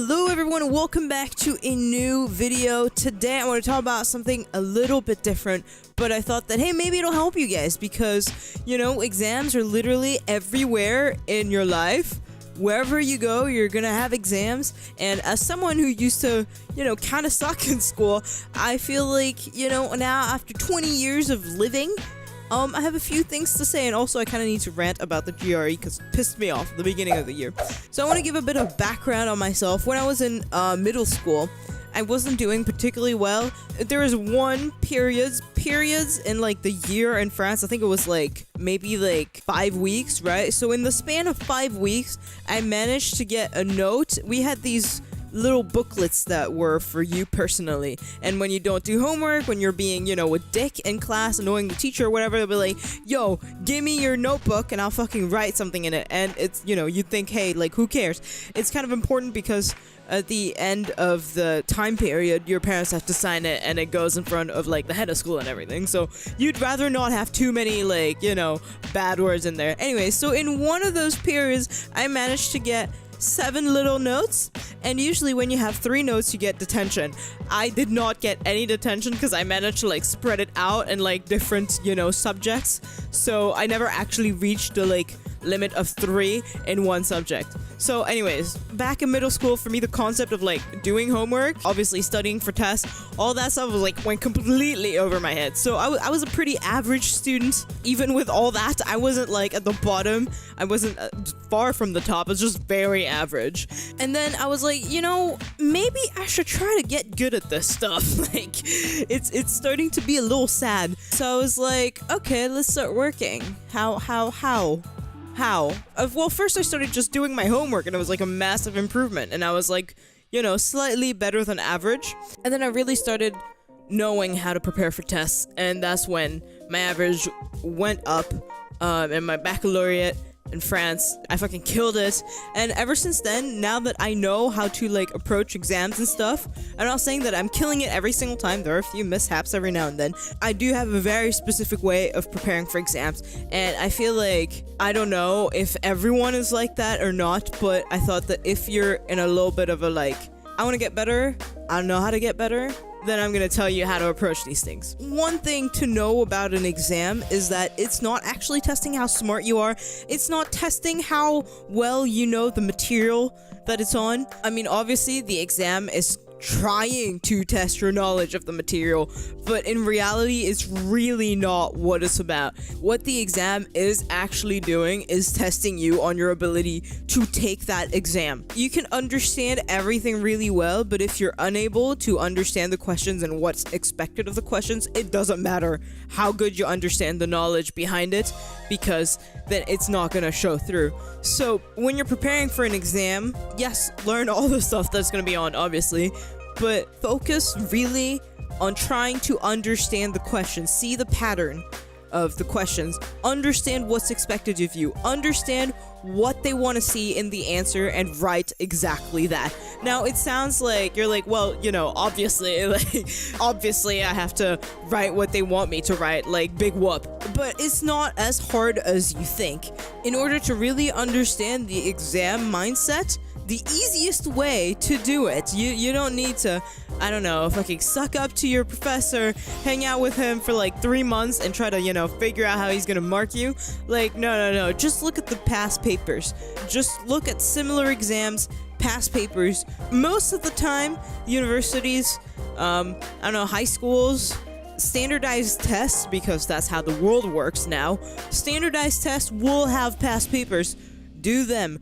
Hello everyone and welcome back to a new video. Today I want to talk about something a little bit different, but I thought that, hey, maybe it'll help you guys because, you know, exams are literally everywhere in your life. Wherever you go, you're gonna have exams, and as someone who used to, you know, kind of suck in school, I feel like, you know, now after 20 years of living, I have a few things to say, and also I kind of need to rant about the GRE because it pissed me off at the beginning of the year. So I want to give a bit of background on myself. When I was in middle school, I wasn't doing particularly well. There was periods in like the year in France. I think it was like maybe like 5 weeks, right? So in the span of 5 weeks, I managed to get a note. We had these little booklets that were for you personally, and when you don't do homework, when you're being, you know, a dick in class, annoying the teacher or whatever, they'll be like, yo, give me your notebook and I'll fucking write something in it. And it's, you know, you think, hey, like, who cares? It's kind of important because at the end of the time period, your parents have to sign it, and it goes in front of like the head of school and everything. So you'd rather not have too many, like, you know, bad words in there. Anyway, so in one of those periods, I managed to get 7 little notes, and usually when you have 3 notes you get detention. I did not get any detention because I managed to like spread it out in like different, you know, subjects, so I never actually reached the like limit of 3 in one subject. So anyways, back in middle school, for me, the concept of like doing homework, obviously studying for tests, all that stuff was like went completely over my head. So I was a pretty average student. Even with all that, I wasn't like at the bottom, I wasn't far from the top. I was just very average. And then I was like, you know, maybe I should try to get good at this stuff. Like, it's starting to be a little sad. So I was like, okay, let's start working. How? Well, first I started just doing my homework, and it was like a massive improvement, and I was like, you know, slightly better than average. And then I really started knowing how to prepare for tests, and that's when my average went up. In my baccalaureate in France, I fucking killed it. And ever since then, now that I know how to like approach exams and stuff, I'm not saying that I'm killing it every single time. There are a few mishaps every now and then. I do have a very specific way of preparing for exams, and I feel like, I don't know if everyone is like that or not, but I thought that if you're in a little bit of a like, I want to get better, I don't know how to get better, then I'm gonna tell you how to approach these things. One thing to know about an exam is that it's not actually testing how smart you are. It's not testing how well you know the material that it's on. I mean, obviously the exam is trying to test your knowledge of the material, but in reality, it's really not what it's about. What the exam is actually doing is testing you on your ability to take that exam. You can understand everything really well, but if you're unable to understand the questions and what's expected of the questions, it doesn't matter how good you understand the knowledge behind it, because then it's not gonna show through. So when you're preparing for an exam, yes, learn all the stuff that's gonna be on, obviously, but focus really on trying to understand the questions, see the pattern of the questions, understand what's expected of you, understand what they want to see in the answer, and write exactly that. Now, it sounds like you're like, well, you know, obviously I have to write what they want me to write, like, big whoop. But it's not as hard as you think. In order to really understand the exam mindset, the easiest way to do it, you don't need to, I don't know, fucking suck up to your professor, hang out with him for like 3 months and try to, you know, figure out how he's gonna mark you. Like, no, just look at the past papers. Just look at similar exams, past papers. Most of the time, universities, I don't know, high schools, standardized tests, because that's how the world works now, standardized tests will have past papers. Do them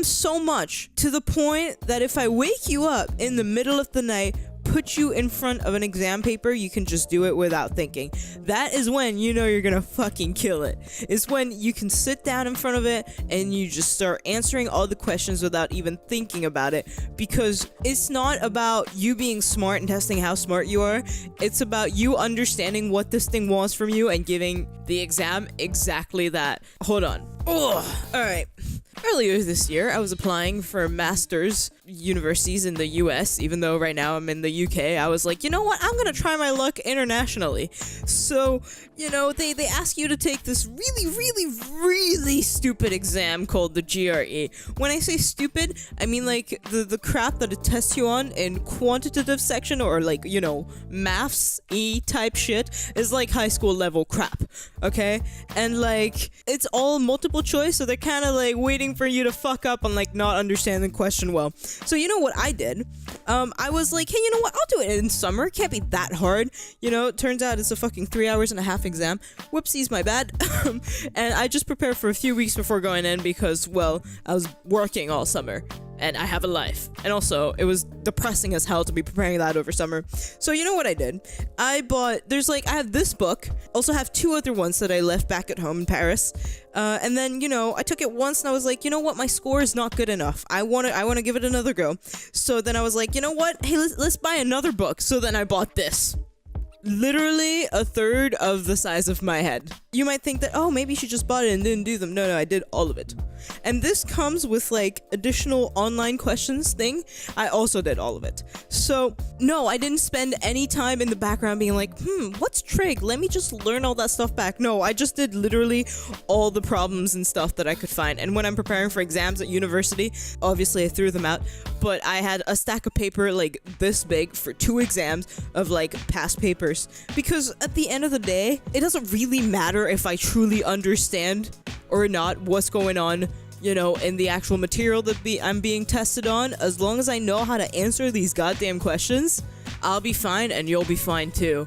so much to the point that if I wake you up in the middle of the night, put you in front of an exam paper, you can just do it without thinking. That is when you know you're gonna fucking kill it. It's when you can sit down in front of it and you just start answering all the questions without even thinking about it, because it's not about you being smart and testing how smart you are. It's about you understanding what this thing wants from you and giving the exam exactly that. Hold on. Alright. Earlier this year, I was applying for a master's universities in the US, even though right now I'm in the UK. I was like, you know what? I'm gonna try my luck internationally. So, you know, they ask you to take this really stupid exam called the GRE. When I say stupid, I mean like the crap that it tests you on in quantitative section, or like, you know, maths E type shit is like high school level crap, okay? And like, it's all multiple choice, so they're kind of like waiting for you to fuck up and like not understand the question well. So you know what I did? I was like, hey, you know what? I'll do it in summer. It can't be that hard. You know, it turns out it's a fucking 3 hours and a half exam. Whoopsies, my bad. And I just prepared for a few weeks before going in because, well, I was working all summer and I have a life. And also, it was depressing as hell to be preparing that over summer. So you know what I did? I have this book. Also have 2 other ones that I left back at home in Paris. And then, you know, I took it once and I was like, you know what? My score is not good enough. I want to give it another go. So then I was like, you know what? Hey, let's buy another book. So then I bought this. Literally a third of the size of my head. You might think that, oh, maybe she just bought it and didn't do them. No, I did all of it. And this comes with like additional online questions thing. I also did all of it. So no, I didn't spend any time in the background being like, what's trig? Let me just learn all that stuff back. No, I just did literally all the problems and stuff that I could find. And when I'm preparing for exams at university, obviously I threw them out, but I had a stack of paper like this big for 2 exams of like past papers. Because at the end of the day, it doesn't really matter if I truly understand or not what's going on, you know, in the actual material that I'm being tested on. As long as I know how to answer these goddamn questions, I'll be fine and you'll be fine too.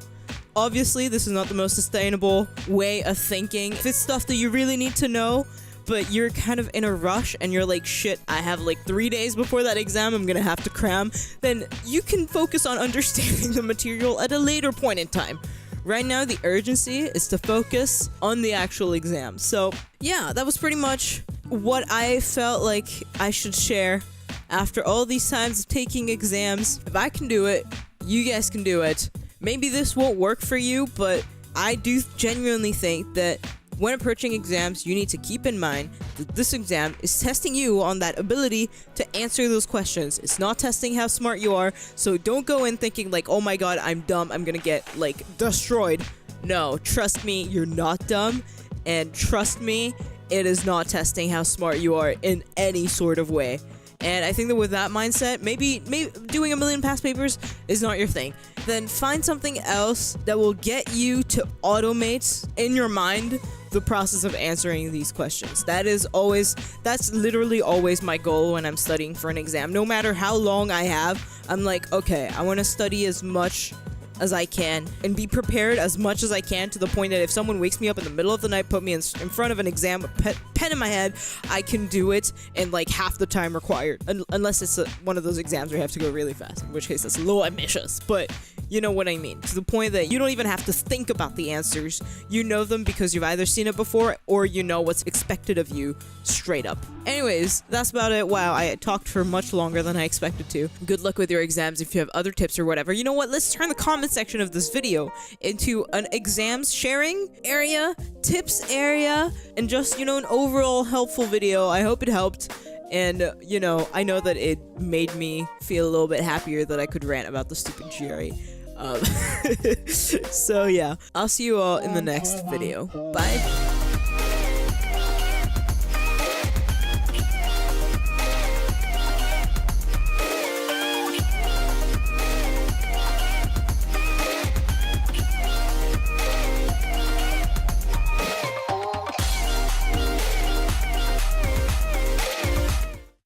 Obviously, this is not the most sustainable way of thinking. If it's stuff that you really need to know, but you're kind of in a rush and you're like, shit, I have like 3 days before that exam, I'm gonna have to cram, then you can focus on understanding the material at a later point in time. Right now, the urgency is to focus on the actual exam. So yeah, that was pretty much what I felt like I should share after all these times of taking exams. If I can do it, you guys can do it. Maybe this won't work for you, but I do genuinely think that when approaching exams, you need to keep in mind that this exam is testing you on that ability to answer those questions. It's not testing how smart you are, so don't go in thinking like, oh my god, I'm dumb, I'm gonna get like destroyed. No, trust me, you're not dumb, and trust me, it is not testing how smart you are in any sort of way. And I think that with that mindset, maybe doing a million past papers is not your thing. Then find something else that will get you to automate in your mind the process of answering these questions. That's literally always my goal when I'm studying for an exam. No matter how long I have, I'm like, okay, I want to study as much as I can and be prepared as much as I can, to the point that if someone wakes me up in the middle of the night, put me in front of an exam, pen in my head, I can do it in like half the time required, unless it's one of those exams where you have to go really fast, in which case that's a little ambitious, but you know what I mean, to the point that you don't even have to think about the answers. You know them because you've either seen it before or you know what's expected of you straight up. Anyways, that's about it. Wow, I talked for much longer than I expected to. Good luck with your exams. If you have other tips or whatever, you know what, let's turn the comment section of this video into an exams sharing area, tips area, and just, you know, an overall helpful video. I hope it helped. And, you know, I know that it made me feel a little bit happier that I could rant about the stupid GRE. So yeah, I'll see you all in the next video. Bye.